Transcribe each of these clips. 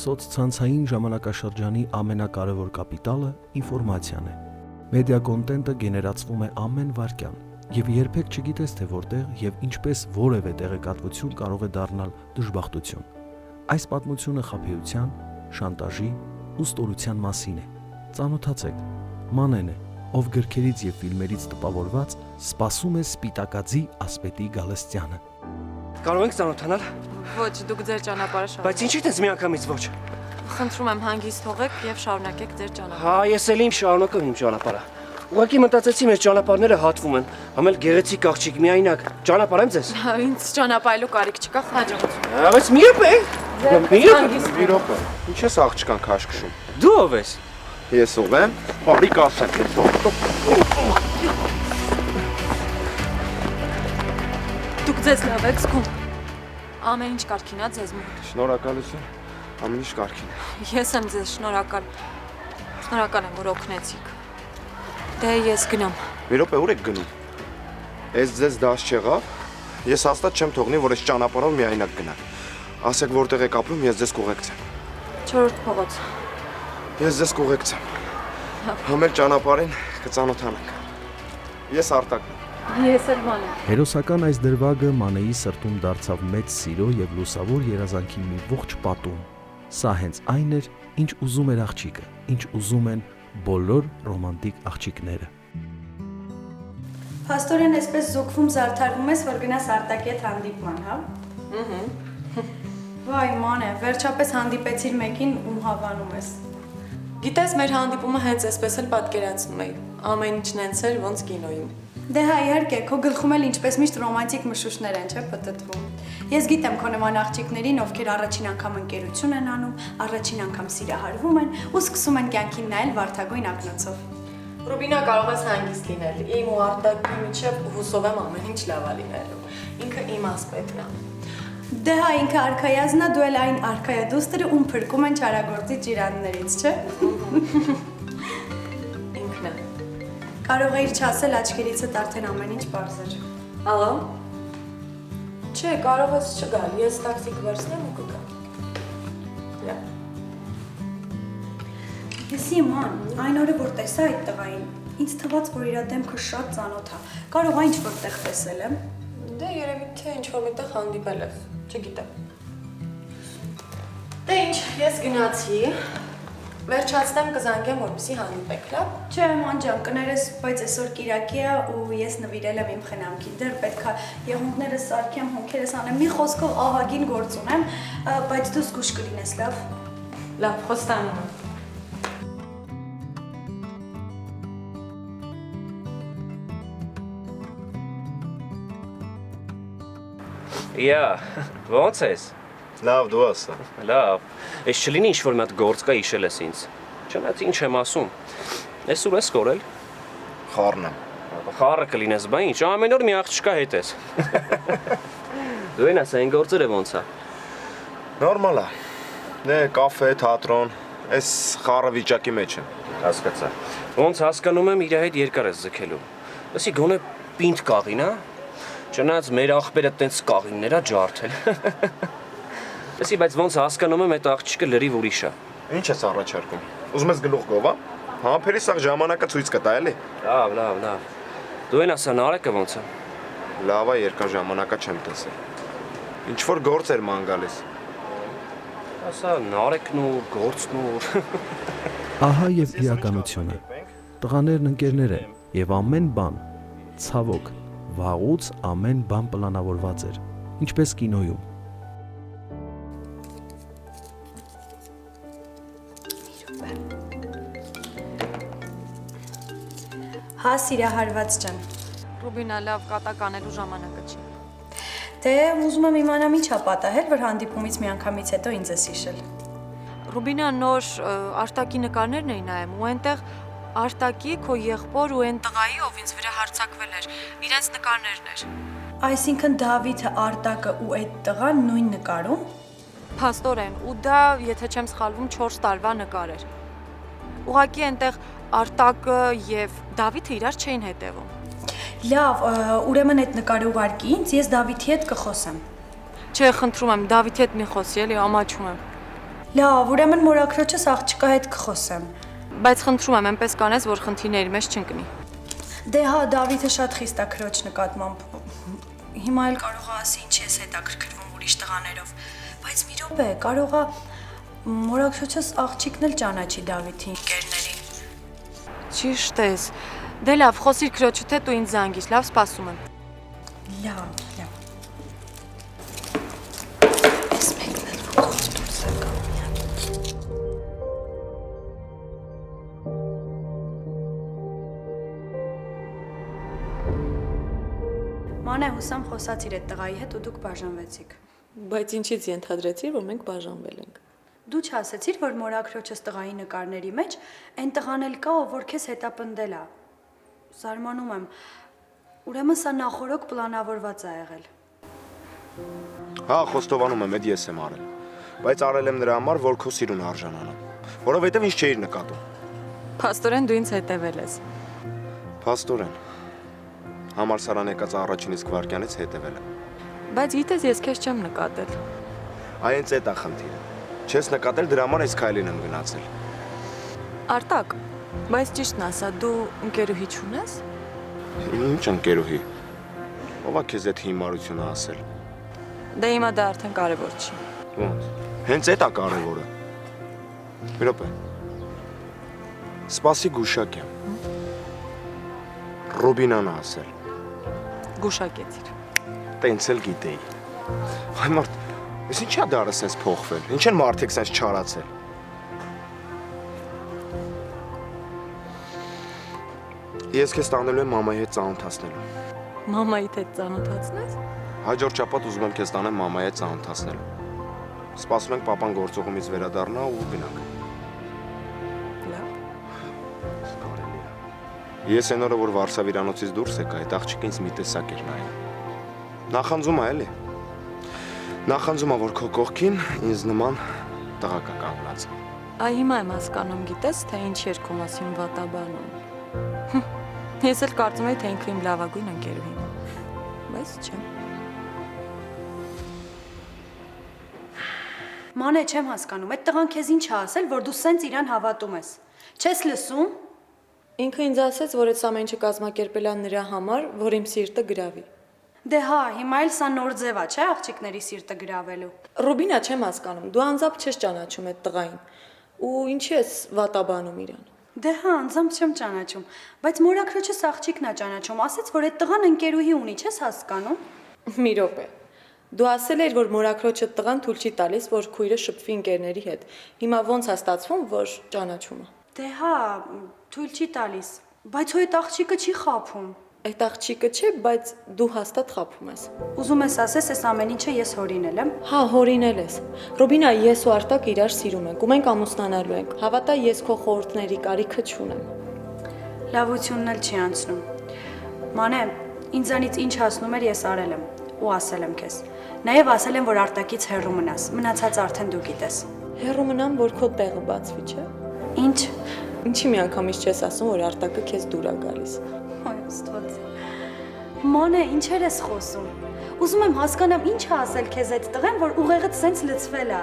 Սոցցանցային ժամանակաշրջանի ամենակարևոր կապիտալը ինֆորմացիան է։ Մեդիա կոնտենտը գեներացվում է ամեն վայրկյան, եւ երբեք չգիտես թե որտեղ եւ ինչպես որևէ տեղեկատվություն կարող է դառնալ դժբախտություն։ Այս պատմությունը խաբեության, շանտաժի ու ստորության մասին է։ Ծանոթացեք, Մանեն է, ով գրքերից եւ ֆիլմերից տպավորված սպասում է սպիտակաձի ասպետի Գալստյանը։ Կարող ենք ծանոթանալ։ Ոչ, դուք ձեր ճանապարհը շարունակեք։ Բայց ինչի՞ դες միանգամից ոչ։ Խնդրում եմ հանգիստ թողեք եւ շարունակեք ձեր ճանապարհը։ Հա, ես էլ իմ շարունակում իմ ճանապարհը։ Ուղղակի մտածեցի մեր ճանապարհները հատվում են։ Համել գեղեցիկ աղջիկ միայնակ։ Ճանապարհեմ ձեզ։ Ինձ ճանապարհելու կարիք չկա, հաջողություն։ Բայց մի րոպե։ Մի րոպե։ Ինչ ես աղջկան քաշքշում։ Դու ով ես։ Ես ով եմ։ Բարի կասեմ ես ով։ Դուք ձեզ լավ եք զգում։ Ամեն ինչ կարքին է ձեզ մոտ։ Շնորհակալություն։ Ամեն ինչ կարքին է։ Ես եմ ձեզ շնորհակալ։ Շնորհակալ եմ, որ օգնեցիք։ Դե ես գնամ։ Մի րոպե, ուր եք գնում։ Ես ձեզ դաշ չեղավ։ Ես հաստատ չեմ թողնի, որ այս ճանապարհով միայնակ գնաք։ Ասեք որտեղ եք ապրում, ես ձեզ կուղեկցեմ։ 4-րդ փողոց։ Ես ձեզ կուղեկցեմ։ Համել ճանապարհին կծանոթանանք։ Ես Արտակն եմ։ Ես էլ Մանեն։ Հերոսական այս դրվագը Մանեի սրտում դարձավ մեծ սիրո եւ լուսավոր երազանքի մի ողջ պատում։ Սա հենց այն էր, ինչ ուզում էր աղջիկը, ինչ ուզում են բոլոր ռոմանտիկ աղջիկները։ Փաստորեն այսպես զոգվում զարդարվում ես, որ գնաս Արտակի հետ հանդիպման, հա։ Վայ, Մանե, վերջապես հանդիպեցիր մեկին, ում հավանում ես։ Գիտես, մեր հանդիպումը հենց այսպես էլ պատկերացնում էի։ Ամեն ինչն հենց էր ոնց կինոյում։ Դե հա, իհարկե, քո գլխում էլ ինչպես միշտ ռոմանտիկ մշուշներ են, չէ՞, պտտվում։ Ես գիտեմ քո նման աղջիկներին, ովքեր առաջին անգամ ընկերություն են անում, առաջին անգամ սիրահարվում են ու սկսում են կյանքին նայել վարդագույն ակնոցով։ Ռուբինա, կարող ես հանգիստ լինել։ Իմ ու Արտակի միջև հուսով եմ ամեն ինչ լավ է լինելու։ Ինքը իմ ասպետն է։ Դե հա, ինքը արքայազնա, դու էլ այն արքայադուստրը, ում փրկում են չարագործի ճիրաններից, չէ՞։ Ինքն է։ Կարող էիր չասել աչքերիցդ արդեն ամեն ինչ պարզ էր։ Ալո։ Չէ, կարող ես չգալ, ես տաքսի կվերցնեմ ու կգամ։ Լավ։ Եսի ման, այն օրը որ տեսա այդ տղային, ինձ թվաց, որ իր դեմքը շատ ծանոթ է։ Կարող է ինչ-որ տեղ տեսել եմ։ Դե երևի թե ինչ-որ միտեղ հանդիպել ես, չգիտեմ։ Դե ինչ, ես գնացի։ Վերջացնեմ կզանգեմ, որպեսզի հանդիպեք, լավ։ Չէ, ման ջան, կներես, բայց այսօր Կիրակի է ու ես նվիրել եմ իմ խնամքին։ Դեռ պետք է եղունգներս սարքեմ, հոնքերս անեմ, մի խոսքով ահագին գործ ունեմ, բայց դու զգուշ կլինես, լավ։ Լավ, խոստանում եմ։ Յա, ո՞նց ես։ Լավ, դու ասա։ Լավ։ Ես չլինի ինչ-որ մի հատ գործ կա իշել ես ինձ։ Չնայած ինչ եմ ասում։ Ես ուր ես կորել։ Խառն եմ։ Խառը կլինես, բա ինչ, ամեն օր մի աղջկա հետ ես։ Դու են ասա, այն գործերը ոնց է։ Նորմալ է։ Դե կաֆե, թատրոն, այս խառը վիճակի մեջ եմ։ Հասկացա։ Ոնց հասկանում եմ իր հետ երկար ես ձգելու։ Ասի գոնե պինդ կաղին, հա։ Չնայած մեր աղբերը տենց կաղիններ է ջարդել։ Ասի, բայց ոնց հասկանում եմ այդ աղջիկը լրիվ ուրիշ է։ Ինչ ես առաջարկում։ Ուզում ես գլուխ գովա։ Համբերի սաղ ժամանակը ցույց կտա էլի։ Լավ։ Դու են ասա Նարեկը ոնց է։ Լավ է, երկար ժամանակա չեմ տեսել։ Ինչ որ գործ էր ման գալիս։ Ասա Նարեկն ու գործն ու Ահա եւ իրականությունը։ Տղաներն ընկերներ են եւ ամեն բան, ցավոք, վաղուց ամեն բան պլանավորված էր, ինչպես կինոյում։ Հա, սիրահարված ջան։ Ռուբինա, լավ, կատակ անելու ժամանակը չի։ Դե, ուզում եմ իմանամ ինչ ա պատահել, որ հանդիպումից միանգամից հետո ինձ ես հիշել։ Ռուբինա, նոր Արտակի նկարներն էի նայում ու այնտեղ Արտակի, քո եղբոր ու այն տղայի, ով ինձ վրա հարձակվել էր, իրենց նկարներն էր։ Այսինքն Դավիթը, Արտակը ու այդ տղան նույն նկարում։ Փաստորեն, ու դա, եթե չեմ սխալվում, 4 տարվա նկար էր։ Ուղղակի այնտեղ Արտակը եւ Դավիթը իրար չէին հետևում։ Լավ, ուրեմն այդ նկարը ուղարկի ինձ, ես Դավիթի հետ կխոսեմ։ Չէ, խնդրում եմ, Դավիթի հետ մի խոսի, էլի ամաչում եմ։ Լավ, ուրեմն մորաքրոջս աղջկա հետ կխոսեմ։ Բայց խնդրում եմ, այնպես կանես, որ խնդիրների մեջ չընկնի։ Դե հա, Դավիթը շատ խիստ է քրոջ նկատմամբ։ Հիմա էլ կարող է ասի ինչի ես հետաքրքրվում ուրիշ տղաներով, բայց մի րոպե, կարող է մորաքրոջս աղջիկն էլ ճանաչի Դավիթի ընկերներին։ Ճիշտ ես։ Դե լավ, խոսիր քրոջդ հետ ու ինձ զանգիր, լավ, սպասում եմ։ Լավ, լավ։ Ես մեկն էլ ողջ դուրս է գա։ Մանե, հուսամ խոսացիր այդ տղայի հետ ու դուք բաժանվեցիք։ Բայց ինչից ենթադրեցիր, որ մենք բաժանվել ենք։ Դու չասեցիր, որ մորաքրոջս տղայի նկարների մեջ այն տղան էլ կա, ով որ քեզ հետապնդել է։ Զարմանում եմ։ Ուրեմն սա նախորոք պլանավորված է եղել։ Հա, խոստովանում եմ, այդ ես եմ արել։ Բայց արել եմ նրա համար, որ քո սիրուն արժանանամ, որովհետև ինձ չէիր նկատում։ Փաստորեն դու ինձ հետևել ես։ Փաստորեն։ Համալսարան եկած առաջին իսկ վայրկյանից հետևել եմ։ Բայց գիտես, ես քեզ չեմ նկատել։ Այնց էդ է խնդիրը։ Չես նկատել, դրա համար այս քայլին եմ գնացել։ Արտակ, բայց ճիշտն ասա, դու ընկերուհի չունես։ Ինչ ընկերուհի։ Ո՞վ է քեզ այդ հիմարությունը ասել։ Դե հիմա դա արդեն կարևոր չի։ Ոնց։ Հենց էդ է կարևորը։ Մի րոպե։ Սպասի գուշակեմ։ Ռոբինան ասել։ Գուշակեցիր։ Տենց էլ գիտեի։ Այ մարդ, ես ինչա դարը սենց փոխվել։ Ինչ են մարդիկ սենց չարացել։ Ես քեզ տանելու եմ մամայի հետ ծանոթացնելու։ Մամայիդ հետ ծանոթացնես։ Հաջորդ շաբաթ ուզում եմ քեզ տանեմ մամայի հետ ծանոթացնելու։ Սպասում ենք papan գործողումից վերադառնա ու գնանք։ Լավ։ Կարելի է։ Ես այն օրը որ Վարշավիրանոցից դուրս եկա, այդ աղջիկը ինձ մի տեսակ էր նայում։ Նախանձում է էլի։ Նախանձում է որ քո կողքին ինձ նման տղա կա կանգնած։ Այ հիմա եմ հասկանում, գիտես, թե ինչ երկու մասին վատաբանում։ Ես էլ կարծում եի, թե ինքը իմ լավագույն ընկերուհին է։ Բայց չէ։ Մանե, չեմ հասկանում, այդ տղան քեզ ինչ է ասել, որ դու սենց իրան հավատում ես։ Չես լսում։ Ինքը ինձ ասեց, որ այս ամեն ինչը կազմակերպել է նրա համար, որ իմ սիրտը գրավի։ Դե հա, հիմա էլ սա նոր ձև է, չէ՞, աղջիկների սիրտը գրավելու։ Ռուբինա, չեմ հասկանում, դու անձամբ չես ճանաչում այդ տղային։ Ու ինչի ես վատաբանում իրան։ Դե հա, անձամբ չեմ ճանաչում, բայց մորաքրոջս աղջիկն է ճանաչում, ասեց, որ այդ տղան ընկերուհի ունի, չես հասկանում։ Մի րոպե։ Դու ասել ես, որ մորաքրոջը տղան թույլ չի տալիս, որ քույրը շփվի ընկերների հետ։ Հիմա ո՞նց է ստացվում, որ ճանաչում է։ Դե հա, թույլ չի տալիս, բայց հո այդ աղջիկը չի խաբում։ Այդ աղջիկը չէ, բայց դու հաստատ խաբում ես։ Ուզում ես ասես, այս ամեն ինչը ես հորինել եմ։ Հա, հորինել ես։ Ռոբինա, ես ու Արտակ իրար սիրում ենք ու մենք ամուսնանալու ենք։ Հավատա, ես քո խորհուրդների կարիքը չունեմ։ Լավությունն էլ չի անցնում։ Մանե, ինձանից ինչ հասնում էր, ես արել եմ ու ասել եմ քեզ։ Նաև ասել եմ, որ Արտակից հեռու մնաս։ Մնացած արդեն դու գիտես։ Հեռու մնամ, որ քո տեղը բացվի, չէ։ Ինչ։ Ինչի միանգամից չես ասում, որ Արտակը քեզ դուր է գալիս։ Այ Աստված։ Մանե, ինչեր ես խոսում։ Ուզում եմ հասկանամ ինչ է ասել քեզ այդ տղեն, որ ուղեղդ սենց լցվել է։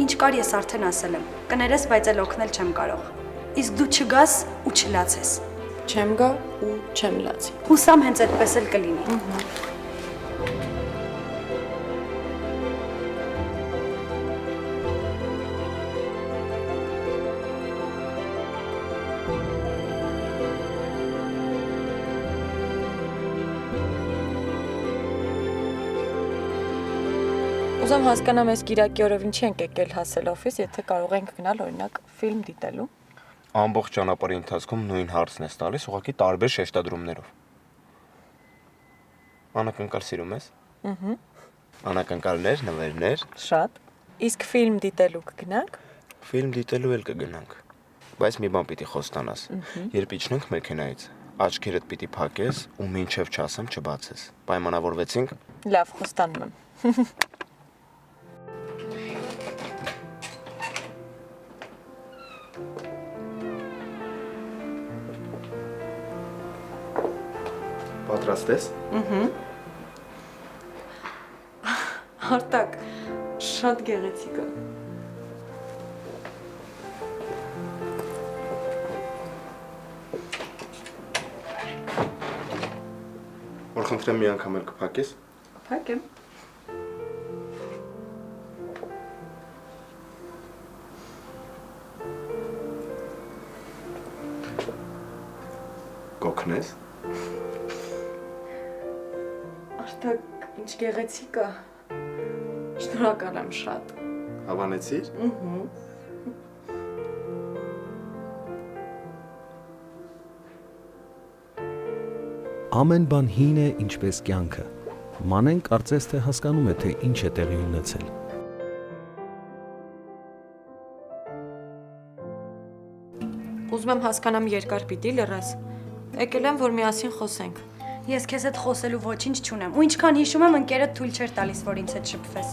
Ինչ կար ես արդեն ասել եմ։ Կներես, բայց էլ օգնել չեմ կարող։ Իսկ դու չգաս ու չլացես։ Չեմ գա ու չեմ լացի։ Հուսամ հենց այդպես էլ կլինի։ Ուզում հասկանամ, ես Կիրակի օրով ինչի ենք եկել հասել օֆիս, եթե կարող ենք գնալ օրինակ ֆիլմ դիտելու։ Ամբողջ ճանապարհի ընթացքում նույն հարցն ես տալիս, ուղղակի տարբեր շեշտադրումներով։ Անակնկալ սիրում ես։ Անակնկալներ, նվերներ։ Շատ։ Իսկ ֆիլմ դիտելու կգնանք։ Ֆիլմ դիտելու էլ կգնանք։ Բայց մի բան պիտի խոստանաս։ Երբ իջնենք մեքենայից, աչքերդ պիտի փակես ու մինչև չասեմ չբացես։ Պայմանավորվեցինք։ Լավ, խոստանում եմ։ Պատրաստ ես։ Արտակ, շատ գեղեցիկ է։ Որ խնդրեմ մի անգամ էլ կփակես։ Փակեմ։ Կօգնես։ Արտակ, ինչ գեղեցիկ է։ Շնորհակալ եմ շատ։ Հավանեցիր։ Ամեն բան հին է, ինչպես կյանքը։ Մանեն կարծես թե հասկանում է, թե ինչ է տեղի ունեցել։ Ուզում եմ հասկանամ երկար պիտի լռես։ Եկել եմ, որ միասին խոսենք։ Ես քեզ հետ խոսելու ոչինչ չունեմ։ Ու ինչքան հիշում եմ, ընկերդ թույլ չէր տալիս, որ ինձ հետ շփվես։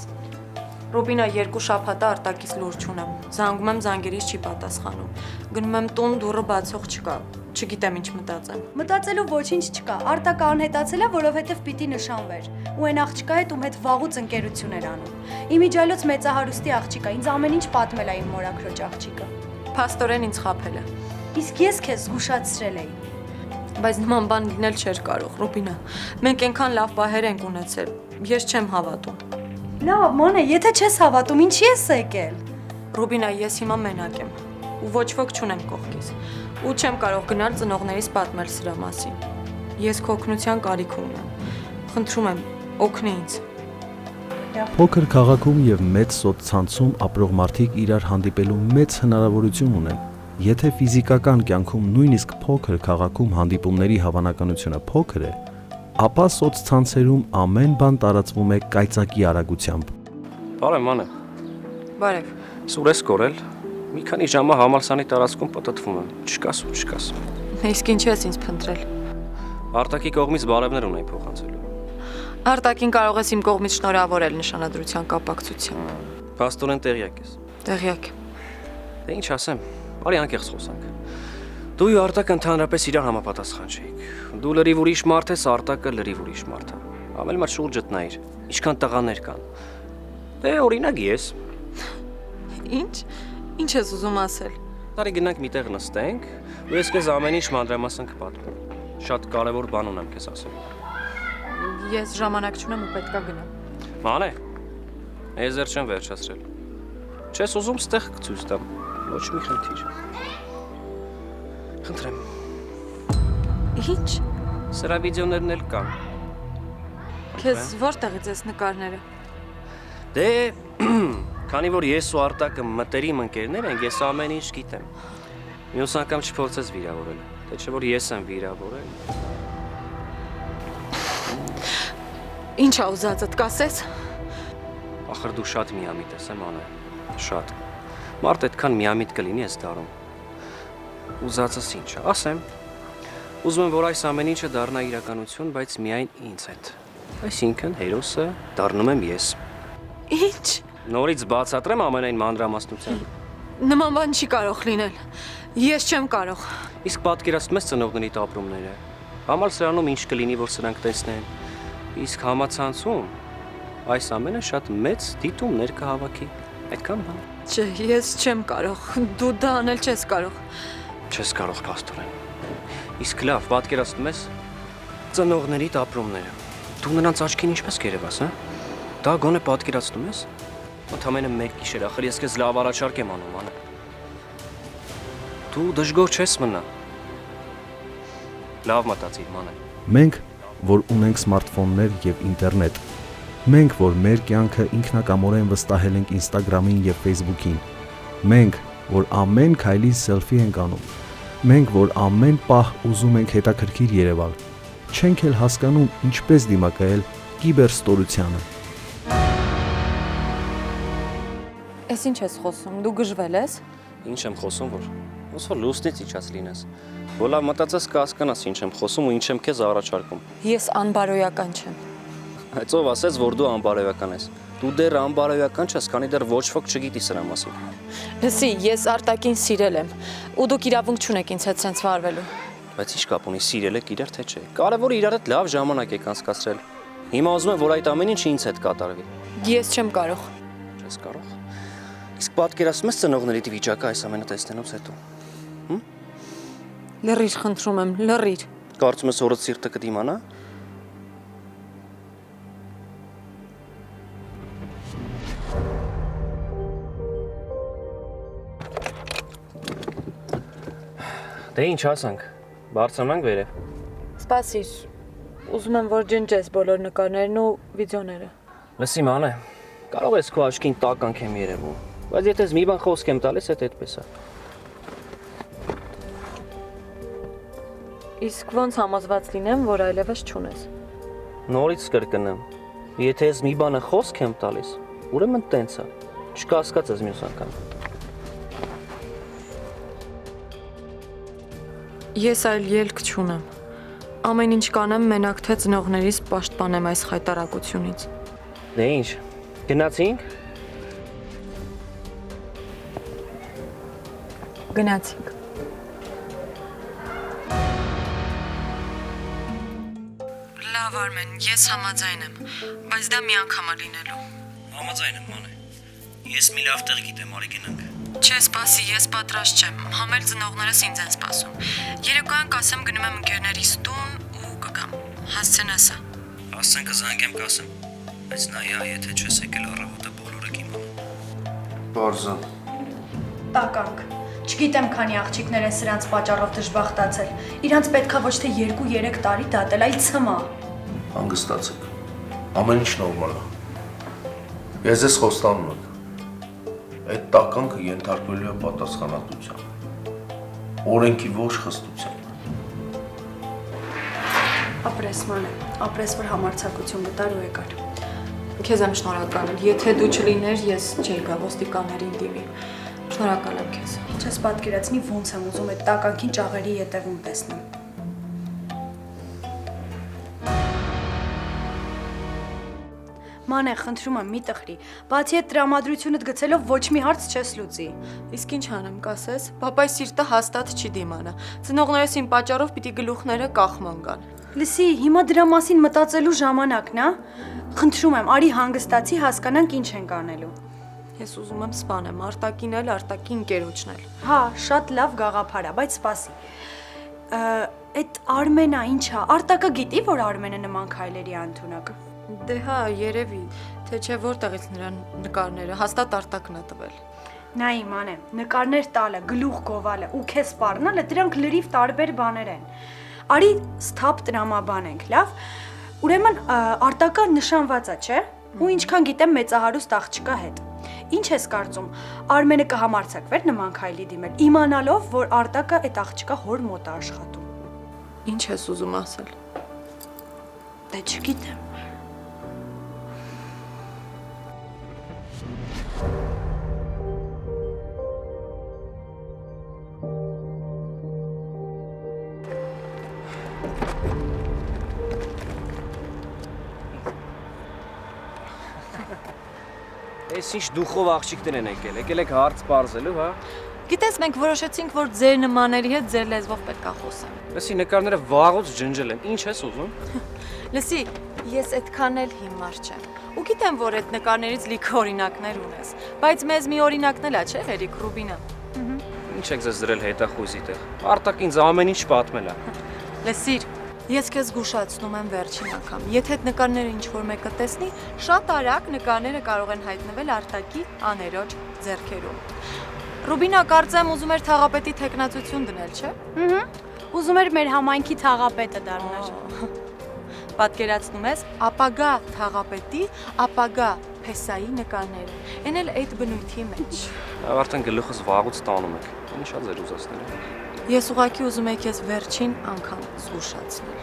Ռոբինա, 2 շաբաթ է արտակից լուր չունեմ։ Զանգում եմ, զանգերից չի պատասխանում։ Գնում եմ տուն, դուռը բացող չկա։ Չգիտեմ ինչ մտածեմ։ Մտածելու ոչինչ չկա։ Արտակը անհետացել է, որովհետև պիտի նշանվեր։ Ու այն աղջկա հետ ում հետ վաղուց ընկերություն էր անում։ Իմիջիայլոց մեծահարուստի աղջիկա, ինձ ամեն ինչ պատմել է իմ մորաքրոջ աղջիկը։ Փաստորեն ինձ խաբել է։ Իսկ ես քեզ զգուշացրել էի։ Բայց նման բան լինել չէր կարող, Ռոբինա։ Մենք այնքան լավ պահեր ենք ունեցել։ Ես չեմ հավատում։ Լավ, Մանե, եթե չես հավատում, ինչի ես եկել։ Ռոբինա, ես հիմա մենակ եմ ու ոչ ոք չունեմ կողքից։ Ու չեմ կարող գնալ ծնողներիս պատմել սրա մասին։ Ես քո օգնության կարիք ունեմ։ Խնդրում եմ, օգնի ինձ։ Փոքր քաղաքում եւ մեծ սոցցանցում ապրող մարդիկ իրար հանդիպելու մեծ հնարավորություն ունեն։ Եթե ֆիզիկական կյանքում նույնիսկ փոքր քաղաքում հանդիպումների հավանականությունը փոքր է, ապա սոցցանցերում ամեն բան տարածվում է կայծակի արագությամբ։ Բարև մանե։ Բարև։ Սուրես կորել։ Մի քանի ժամը համալսանի տարածքում պատտվում եմ։ Չկաս ու չկաս։ Իսկ ինչ ես ինձ փնտրել։ Արտակի կողմից բարևներ ունեի փոխանցելու։ Արտակին կարող ես իմ կողմից շնորհավորել նշանադրության կապակցությամբ։ Փաստորեն տեղյակ ես։ Տեղյակ եմ։ Դե ինչ ասեմ, արի անկեղծ խոսանք։ Դու ու Արտակը ընդհանրապես իրար համապատասխան չէիք։ Դու լրիվ ուրիշ մարդ ես, Արտակը լրիվ ուրիշ մարդ է։ Ամեն մար շուրջդ նայիր։ Ինչքան տղաներ կան։ Դե օրինակ ես։ Ինչ։ Ինչ ես ուզում ասել։ Տարի գնանք մի տեղ նստենք, ու ես քեզ ամեն ինչ մանրամասն կպատմեմ։ Շատ կարևոր բան ունեմ քեզ ասելու։ Ես ժամանակ չունեմ ու պետքա գնամ։ Մանե։ Ես դեռ չեմ վերջացրել։ Չես ուզում ստեղ կցույց տամ։ Ոչ մի խնդիր։ Խնդրեմ։ Ինչ։ Սրա վիդեոներն էլ կան։ Քեզ որտեղից ես նկարները։ Դե, քանի որ ես ու Արտակը մտերիմ ընկերներ ենք, ես ամեն ինչ գիտեմ։ Մյուս անգամ չփորձես վիրավորել, թե չէ որ ես եմ վիրավորել։ Ինչ ա ուզածդ կասես։ Ախր դու շատ միամիտ ես, Մանե, շատ։ Մարդ այդքան միամիտ կլինի այս դարում։ Ուզածս ինչ է, ասեմ։ Ուզում եմ, որ այս ամեն ինչը դառնա իրականություն, բայց միայն ինձ հետ։ Այսինքն հերոսը դառնում եմ ես։ Ինչ։ Նորից բացատրեմ ամենայն մանրամասնությամբ։ Նման բան չի կարող լինել։ Ես չեմ կարող։ Իսկ պատկերացնում ես ծնողների ապրումները։ Համալսարանում ինչ կլինի, որ սրանք տեսնեն։ Իսկ համացանցում այս ամենը շատ մեծ դիտումներ կհավաքի։ Այդքան բան։ Չէ, ես չեմ կարող։ Դու դա անել չես կարող։ Չես կարող փաստորեն։ Իսկ լավ, պատկերացնում ես ծնողների ապրումները։ Դու նրանց աչքին ինչպես կերևաս, հա։ Դա գոնե պատկերացնում ես։ Ընդամենը մեկ գիշեր, ախր ես քեզ լավ առաջարկ եմ անում, Մանե։ Դու դժգոհ չես մնա։ Լավ մտածիր, Մանե։ Մենք, որ ունենք սմարթֆոններ եւ ինտերնետ, մենք, որ մեր կյանքը ինքնակամորեն վստահել ենք Instagram-ին եւ Facebook-ին, մենք, որ ամեն քայլին սելֆի ենք անում, մենք, որ ամեն պահ ուզում ենք հետաքրքիր երևալ, չենք էլ հասկանում ինչպես դիմակայել կիբերստորությանը։ Էս ինչ ես խոսում։ Դու գժվել ես։ Ինչ եմ խոսում, որ ոնց որ լուսնից իջած լինես։ Որ լավ մտածես կհասկանաս ինչ եմ խոսում ու ինչ եմ քեզ առաջարկում։ Ես անբարոյական չեմ։ Բայց ով ասեց, որ դու անբարոյական ես։ Դու դեռ անբարոյական չես, քանի դեռ ոչ ոք չգիտի սրա մասին։ Լսի, ես Արտակին սիրել եմ, ու դուք իրավունք չունեք ինձ հետ սենց վարվելու։ Բայց ինչ կապ ունի սիրել եք իրար թե չէ։ Կարևորը իրար հետ լավ ժամանակ եք անցկացրել։ Հիմա ուզում եմ, որ այդ ամեն ինչը ինձ հետ կատարվի։ Ես չեմ կարող։ Չես կարող։ Իսկ պատկերացնում ես ծնողներիդ վիճակը այս ամենը տեսնելուց հետո։ Լռիր, խնդրում եմ, լռիր։ Կարծում ես օրդ սիրտը կդիմանա։ Դե ինչ ասանք։ Բարձրանանք վերև։ Սպասիր։ Ուզում եմ որ ջնջես բոլոր նկարներն ու վիդեոները։ Լսի մանե, կարող ես քո աչքին տականք եմ երևում, բայց եթե ես մի բան խոսք եմ տալիս, այդ այդպես է։ Իսկ ոնց համոզված լինեմ, որ այլևս չունես։ Նորից կրկնեմ։ Եթե ես մի բանը խոսք եմ տալիս, ուրեմն տենց է։ Չկասկած ես մյուս անգամ։ Ես այլ ելք չունեմ։ Ամեն ինչ կանեմ մենակ թե ծնողներիս պաշտպանեմ այս խայտարակությունից։ Դե ինչ, գնացինք։ Գնացինք։ Լավ Արմեն, ես համաձայն եմ, բայց դա մի անգամ է լինելու։ Համաձայն եմ, մանե։ Ես մի լավ տեղ գիտեմ, արի գնանք։ Չէ, սպասի, ես պատրաստ չեմ։ Համել ծնողներս ինձ են սպասում։ Երեկոյան կասեմ գնում եմ ընկերներիս տուն ու կգամ։ Հասցեն ասա։ Հասցեն կզանգեմ կասեմ, բայց նայա, եթե չես եկել առավոտը բոլորը կիմանան։ Բարձը։ Տականք։ Չգիտեմ, քանի աղջիկներ են սրանց պատճառով դժբախտացել։ Իրանց պետքա ոչ թե 2-3 տարի դատել, այլ ցմա։ Հանգստացեք։ Ամեն ինչ նորմալ է։ Ես ես խոստանում եմ։ Այդ տականքը ենթարկվելու է պատասխանատվության։ Օրենքի ոչ խստության։ Ապրես մանե, ապրես որ համարձակություն գտար ու եկար։ Քեզ եմ շնորհակալ։ Եթե դու չլիներ, ես չէի գա ոստիկաններին դիմի։ Շնորհակալ եմ քեզ։ Չես պատկերացնի ոնց եմ ուզում այդ տականքին ճաղերի ետևում տեսնեմ։ Մանե, խնդրում եմ, մի տխրի։ Բացի այդ տրամադրությունդ գցելով ոչ մի հարց չես լուծի։ Իսկ ինչ անեմ, կասես։ Պապայի սիրտը հաստատ չի դիմանա։ Ծնողներս իմ պատճառով պիտի գլուխները կախման գան։ Լսի, հիմա դրա մասին մտածելու ժամանակն է։ Խնդրում եմ, արի հանգստացի, հասկանանք ինչ ենք անելու։ Ես ուզում եմ սպանեմ արտակին էլ, արտակին ընկերոջն էլ։ Հա, շատ լավ գաղափար է, բայց սպասի։ Այդ Արմենը ինչա։ Արտակը գիտի, որ Արմենը նման քայլերի անդունակ։ Դե հա, երևի, թե չէ որտեղից նրան նկարները, հաստատ արտակն է տվել։ Նայի մանե, նկարներ տալը, գլուխ գովալը ու քեզ սպառնալը դրանք լրիվ տարբեր բաներ են։ Արի սթափ տրամաբանենք, լավ։ Ուրեմն արտակը նշանված է, չէ՞։ Ու ինչքան գիտեմ մեծահարուստ աղջկա հետ։ Ինչ ես կարծում, Արմենը կհամարձակվեր նման քայլի դիմել, իմանալով, որ արտակը այդ աղջկա հոր մոտ է աշխատում։ Ինչ ես ուզում ասել։ Դե չգիտեմ։ Էս ինչ դուխով աղջիկներ են եկել եք հարց բարձելու, հա։ Գիտես, մենք որոշեցինք, որ ձեր նմանների հետ ձեր լեզվով պետք է խոսեմ։ Լսի, նկարները վաղուց ջնջել են, ինչ ես ուզում։ Լսի, ես այդքան էլ հիմար չեմ։ Ու գիտեմ, որ այդ նկարներից լիքը օրինակներ ունես, բայց մեզ մի օրինակն էլ է, չէ՞, Էրիկ Ռուբինը։ Ինչ եք ձեզ դրել հետախույզի տեղ։ Արտակ ինձ ամեն ինչ պատմել է։ Լսիր, ես քեզ զգուշացնում եմ վերջին անգամ։ Եթե այդ նկարները ինչ-որ մեկը տեսնի, շատ արագ նկարները կարող են հայտնվել Արտակի աներոջ ձեռքերում։ Ռուբինա կարծեմ ուզում էր թաղապետի թեկնածություն դնել, չէ՞։ Ուզում էր մեր համայնքի թաղապետը դառնալ։ Պատկերացնում ես ապագա թաղապետի, ապագա փեսայի նկարները։ Էն էլ այդ բնույթի մեջ։ Արդեն գլուխս վաղուց տանում եք։ Ինչա ձեր ուզածները։ Ես ուղղակի ուզում եմ քեզ վերջին անգամ զգուշացնել։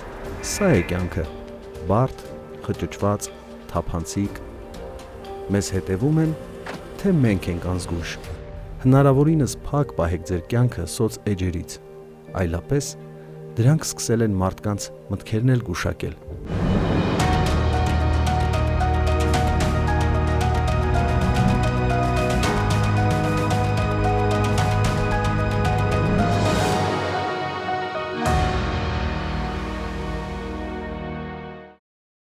Սա է կյանքը։ Բարդ, խճճված, թափանցիկ։ Մեզ հետևում են, թե մենք ենք անզգույշ։ Հնարավորինս փակ պահեք ձեր կյանքը սոց էջերից։ Այլապես դրանք սկսել են մարդկանց մտքերն էլ գուշակել։